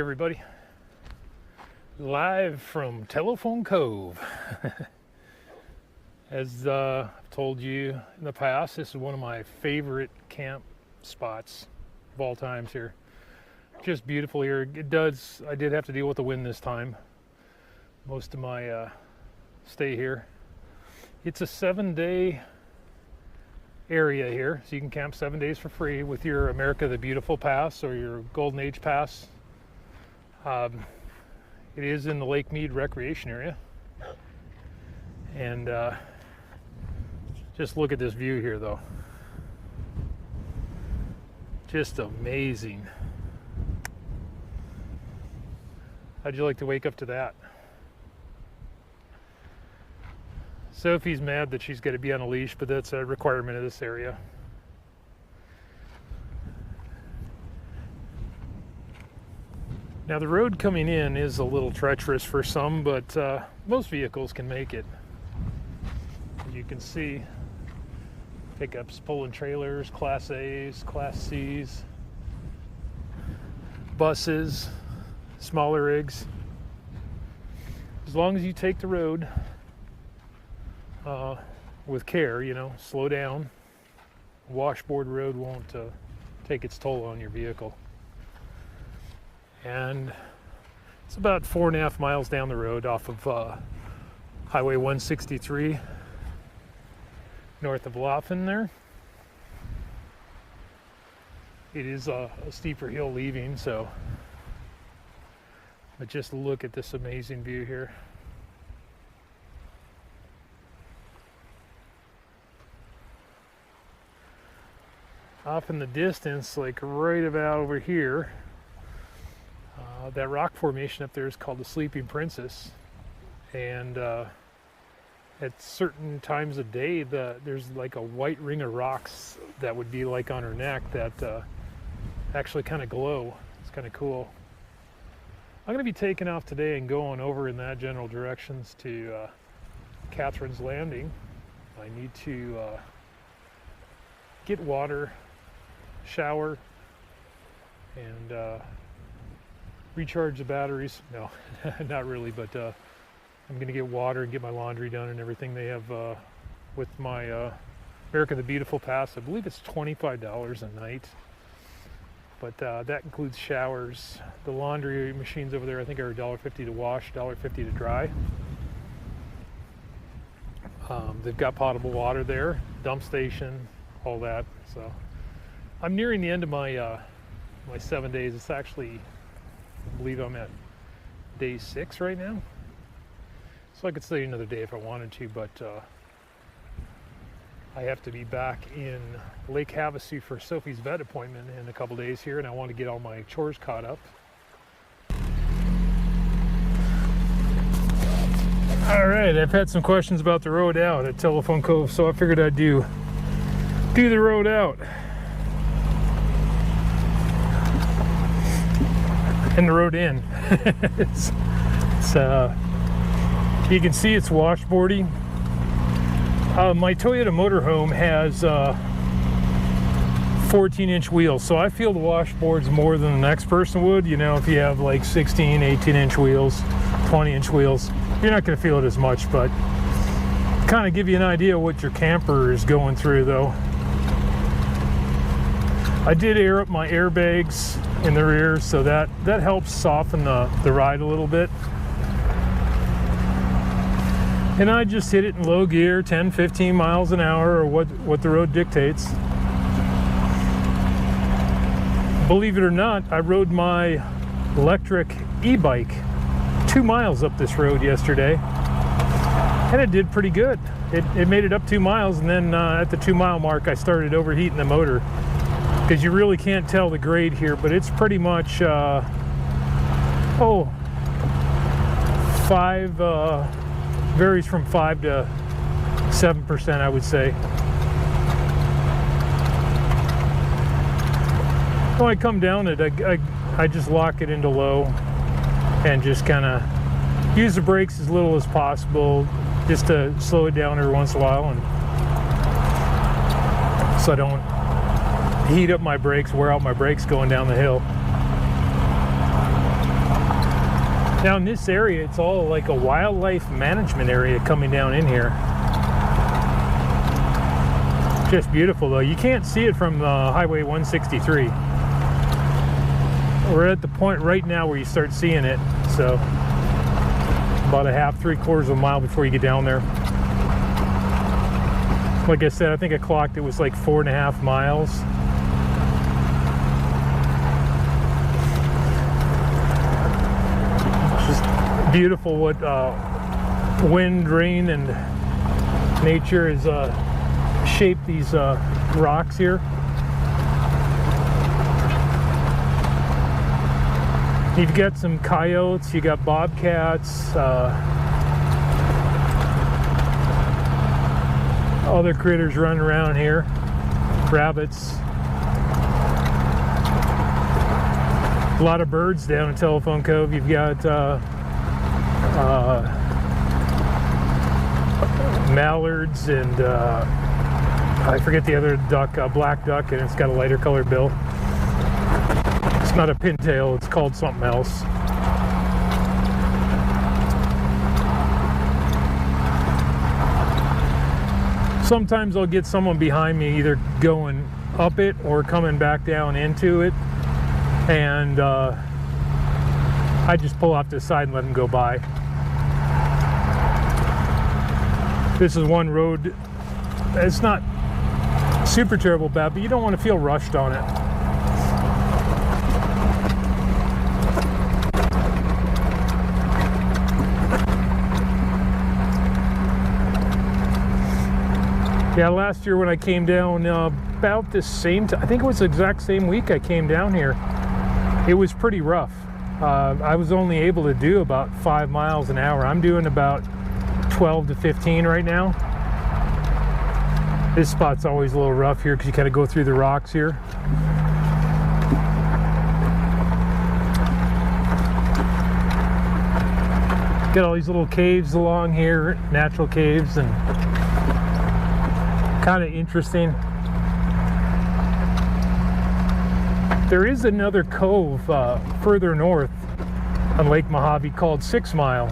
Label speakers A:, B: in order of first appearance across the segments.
A: everybody, live from Telephone Cove. As I've told you in the past, this is one of my favorite camp spots of all times here. Just beautiful here. I did have to deal with the wind this time, most of my stay here. It's a 7-day area here, so you can camp 7 days for free with your America the Beautiful Pass or your Golden Age Pass. It is in the Lake Mead recreation area, and just look at this view here though. Just amazing. How'd you like to wake up to that? Sophie's mad that she's got to be on a leash, but that's a requirement of this area. Now the road coming in is a little treacherous for some, but most vehicles can make it. As you can see, pickups pulling trailers, Class A's, Class C's, buses, smaller rigs. As long as you take the road with care, you know, slow down. Washboard road won't take its toll on your vehicle. And it's about 4.5 miles down the road off of Highway 163 north of Laughlin there. It is a steeper hill leaving, so but just look at this amazing view here. Off in the distance, like right about over here, that rock formation up there is called the Sleeping Princess, and at certain times of day there's like a white ring of rocks that would be like on her neck that actually kind of glow. It's kind of cool. I'm going to be taking off today and going over in that general directions to Catherine's Landing. I need to get water, shower, and recharge the batteries. No, not really, but I'm going to get water and get my laundry done and everything. They have with my America the Beautiful Pass, I believe it's $25 a night, but that includes showers. The laundry machines over there I think are $1.50 to wash, $1.50 to dry. They've got potable water there, dump station, all that. So I'm nearing the end of my my 7 days. It's actually, I believe I'm at day 6 right now. So I could stay another day if I wanted to, but I have to be back in Lake Havasu for Sophie's vet appointment in a couple days here, and I want to get all my chores caught up. All right, I've had some questions about the road out at Telephone Cove, so I figured I'd do the road out. And the road in. it's you can see it's washboardy. My Toyota motorhome has 14-inch wheels, so I feel the washboards more than the next person would. You know, if you have like 16, 18-inch wheels, 20-inch wheels, you're not going to feel it as much, but kind of give you an idea of what your camper is going through though. I did air up my airbags in the rear, so that helps soften the ride a little bit. And I just hit it in low gear, 10-15 miles an hour, or what the road dictates. Believe it or not, I rode my Lectric Ebike 2 miles up this road yesterday, and it did pretty good. It made it up 2 miles, and then at the 2 mile mark I started overheating the motor, because you really can't tell the grade here, but it's pretty much varies from 5 to 7%, I would say. When I come down it, I just lock it into low and just kind of use the brakes as little as possible, just to slow it down every once in a while, and so I don't heat up my brakes, wear out my brakes going down the hill. Now in this area, it's all like a wildlife management area coming down in here. Just beautiful though. You can't see it from Highway 163. We're at the point right now where you start seeing it. So about a half, 3/4 of a mile before you get down there. Like I said, I think I clocked it was like 4.5 miles. Just beautiful what wind, rain, and nature has shaped these rocks here. You've got some coyotes, you got bobcats, other critters running around here, rabbits. A lot of birds down in Telephone Cove. You've got mallards and I forget the other duck, black duck, and it's got a lighter colored bill. It's not a pintail, it's called something else. Sometimes I'll get someone behind me either going up it or coming back down into it, and I just pull off to the side and let them go by. This is one road, it's not super terrible bad, but you don't want to feel rushed on it. Yeah, last year when I came down about the same time, I think it was the exact same week I came down here, it was pretty rough. I was only able to do about 5 miles an hour. I'm doing about 12 to 15 right now. This spot's always a little rough here because you kind of go through the rocks here. Got all these little caves along here, natural caves, and kind of interesting. There is another cove further north on Lake Mojave called 6 Mile,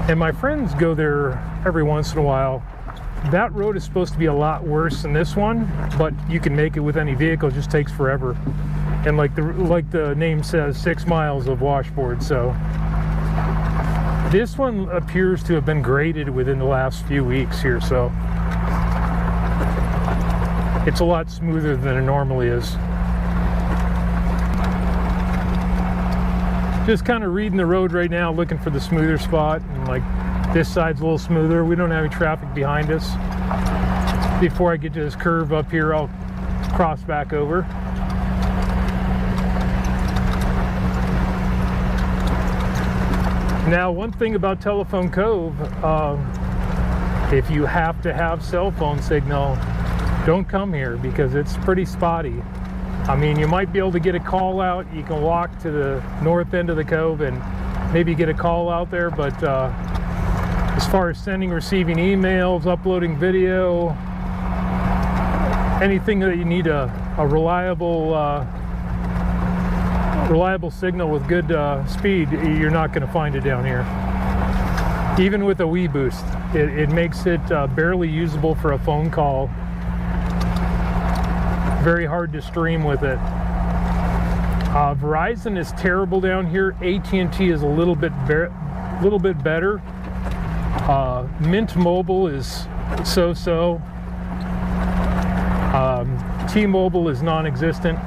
A: and my friends go there every once in a while. That road is supposed to be a lot worse than this one, but you can make it with any vehicle. It just takes forever, and like the name says, 6 miles of washboard. So this one appears to have been graded within the last few weeks here, so it's a lot smoother than it normally is. Just kind of reading the road right now, looking for the smoother spot. And like this side's a little smoother. We don't have any traffic behind us. Before I get to this curve up here, I'll cross back over. Now, one thing about Telephone Cove, if you have to have cell phone signal, don't come here because it's pretty spotty. I mean, you might be able to get a call out. You can walk to the north end of the cove and maybe get a call out there, but as far as sending, receiving emails, uploading video, anything that you need a reliable signal with good speed, you're not going to find it down here. Even with a Wii Boost, it makes it barely usable for a phone call. Very hard to stream with it. Verizon is terrible down here. AT&T is a little bit better. Mint Mobile is so-so. T-Mobile is non-existent.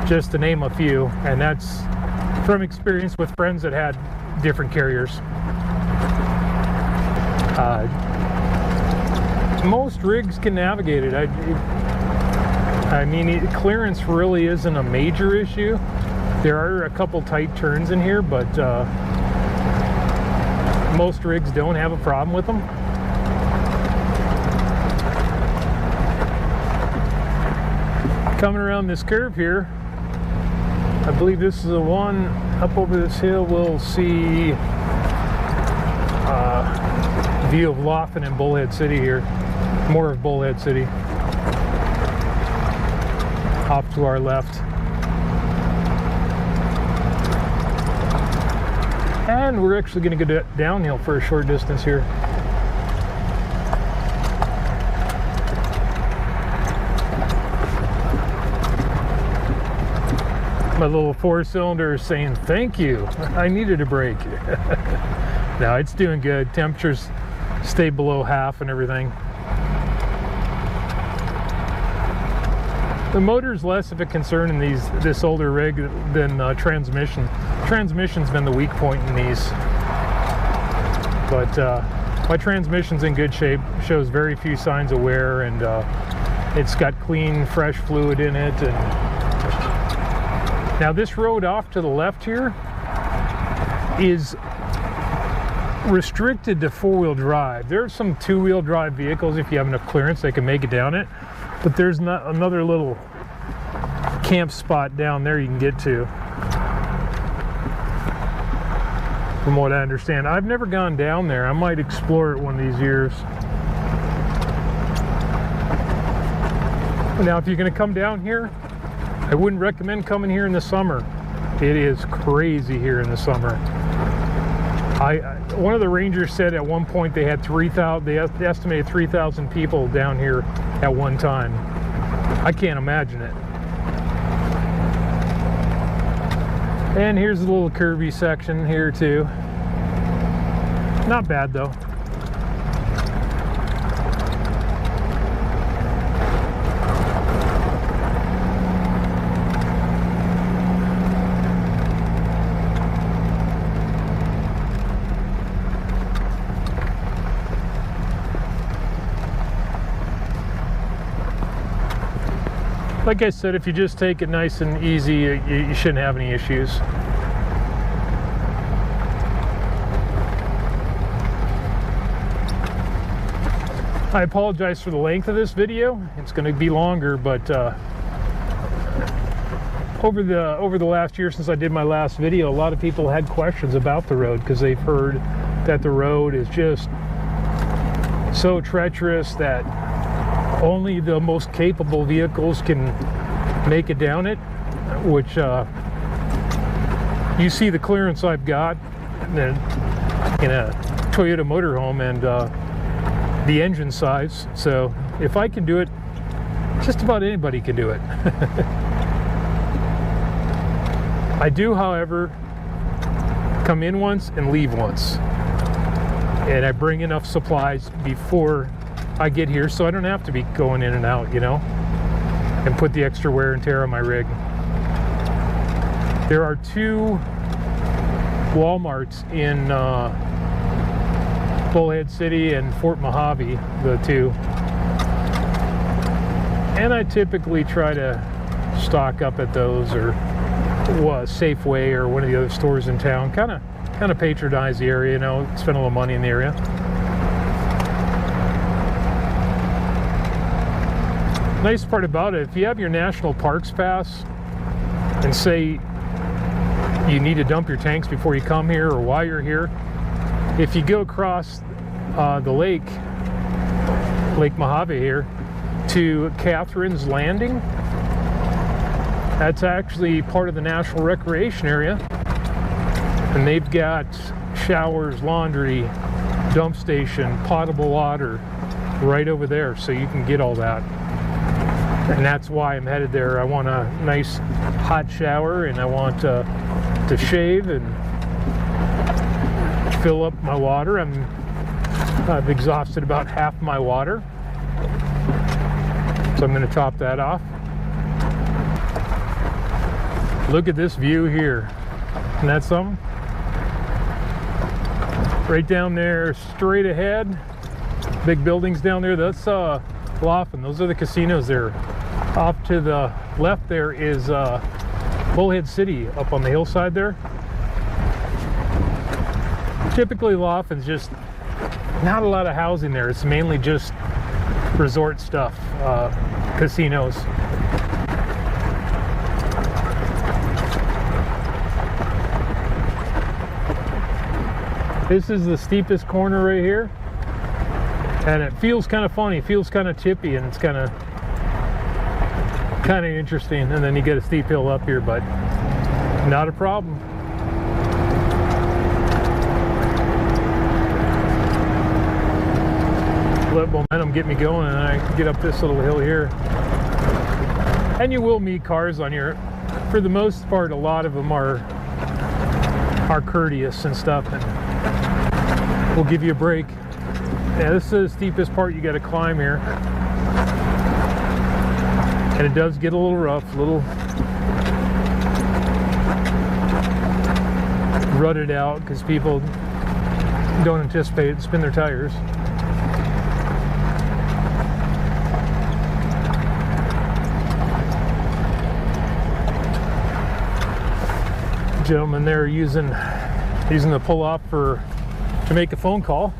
A: Just to name a few, and that's from experience with friends that had different carriers. Most rigs can navigate it. I mean, clearance really isn't a major issue. There are a couple tight turns in here, but most rigs don't have a problem with them. Coming around this curve here, I believe this is the one up over this hill. We'll see view of Laughlin and Bullhead City here. More of Bullhead City. Off to our left. And we're actually going to go downhill for a short distance here. My little 4-cylinder is saying thank you. I needed a break. No, it's doing good. Temperatures stay below half and everything. The motor's less of a concern in this older rig than transmission. Transmission's been the weak point in these. But my transmission's in good shape. Shows very few signs of wear, and it's got clean, fresh fluid in it. And now this road off to the left here is restricted to 4-wheel drive. There's some 2-wheel drive vehicles, if you have enough clearance, they can make it down it. But there's not another little camp spot down there you can get to, from what I understand. I've never gone down there. I might explore it one of these years. Now, if you're going to come down here, I wouldn't recommend coming here in the summer. It is crazy here in the summer. One of the rangers said at one point they had 3,000. They estimated 3,000 people down here at one time. I can't imagine it. And here's a little curvy section here too. Not bad though. Like I said, if you just take it nice and easy, you shouldn't have any issues. I apologize for the length of this video. It's going to be longer, but over the last year since I did my last video, a lot of people had questions about the road because they've heard that the road is just so treacherous that only the most capable vehicles can make it down it, which you see the clearance I've got in a Toyota motorhome and the engine size. So if I can do it, just about anybody can do it. I do, however, come in once and leave once, and I bring enough supplies before I get here so I don't have to be going in and out, you know, and put the extra wear and tear on my rig. There are 2 Walmarts in Bullhead City and Fort Mojave, the 2. And I typically try to stock up at those, or Safeway or one of the other stores in town. Kind of patronize the area, you know, spend a little money in the area. Nice part about it, if you have your National Parks Pass and say you need to dump your tanks before you come here or while you're here, if you go across the Lake Mojave here to Catherine's Landing, that's actually part of the National Recreation Area, and they've got showers, laundry, dump station, potable water right over there, so you can get all that. And that's why I'm headed there. I want a nice hot shower, and I want to shave and fill up my water. I've exhausted about half my water, so I'm going to top that off. Look at this view here. Isn't that something? Right down there, straight ahead, big buildings down there. That's Laughlin. Those are the casinos there. Off to the left there is Bullhead City up on the hillside there. Typically Laughlin's just not a lot of housing there. It's mainly just resort stuff, casinos. This is the steepest corner right here, and it feels kind of funny. It feels kind of tippy, and it's kind of interesting. And then you get a steep hill up here, but not a problem. let momentum get me going, and I get up this little hill here. And you will meet cars on here. For the most part, a lot of them are courteous and stuff, and will give you a break. Yeah, this is the steepest part you got to climb here, and it does get a little rough, a little rutted out because people don't anticipate it to spin their tires. Gentleman there using the pull-off to make a phone call.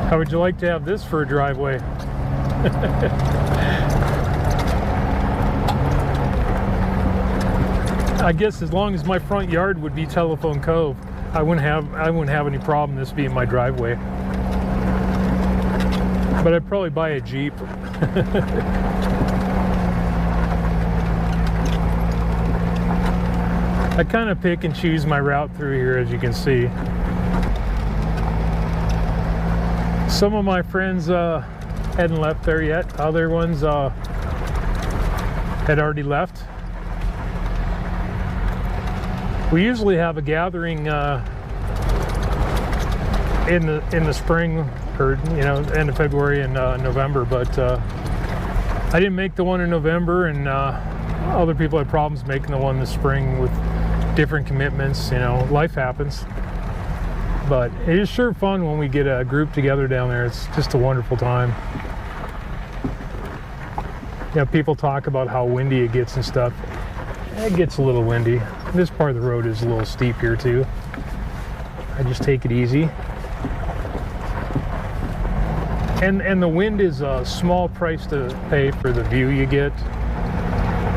A: How would you like to have this for a driveway? I guess as long as my front yard would be Telephone Cove, I wouldn't have any problem this being my driveway. But I'd probably buy a Jeep. I kind of pick and choose my route through here, as you can see. Some of my friends hadn't left there yet. Other ones had already left. We usually have a gathering in the spring, or end of February and November. But I didn't make the one in November, and other people had problems making the one in the spring with different commitments. Life happens. But it is sure fun when we get a group together down there. It's just a wonderful time. People talk about how windy it gets and stuff. It gets a little windy. This part of the road is a little steep here too. I just take it easy. And the wind is a small price to pay for the view you get.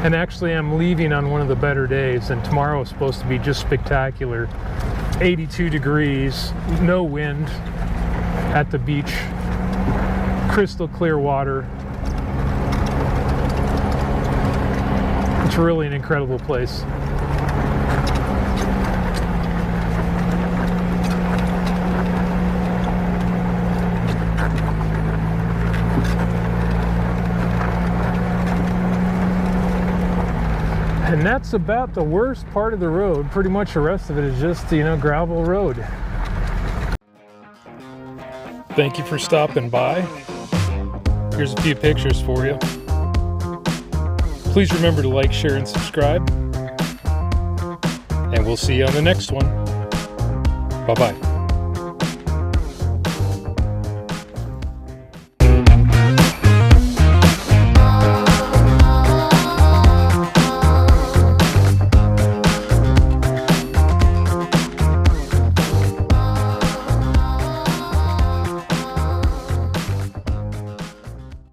A: And actually I'm leaving on one of the better days, and tomorrow is supposed to be just spectacular. 82 degrees, no wind at the beach, crystal clear water. It's really an incredible place. And that's about the worst part of the road. Pretty much the rest of it is just, gravel road. Thank you for stopping by. Here's a few pictures for you. Please remember to like, share, and subscribe. And we'll see you on the next one. Bye-bye.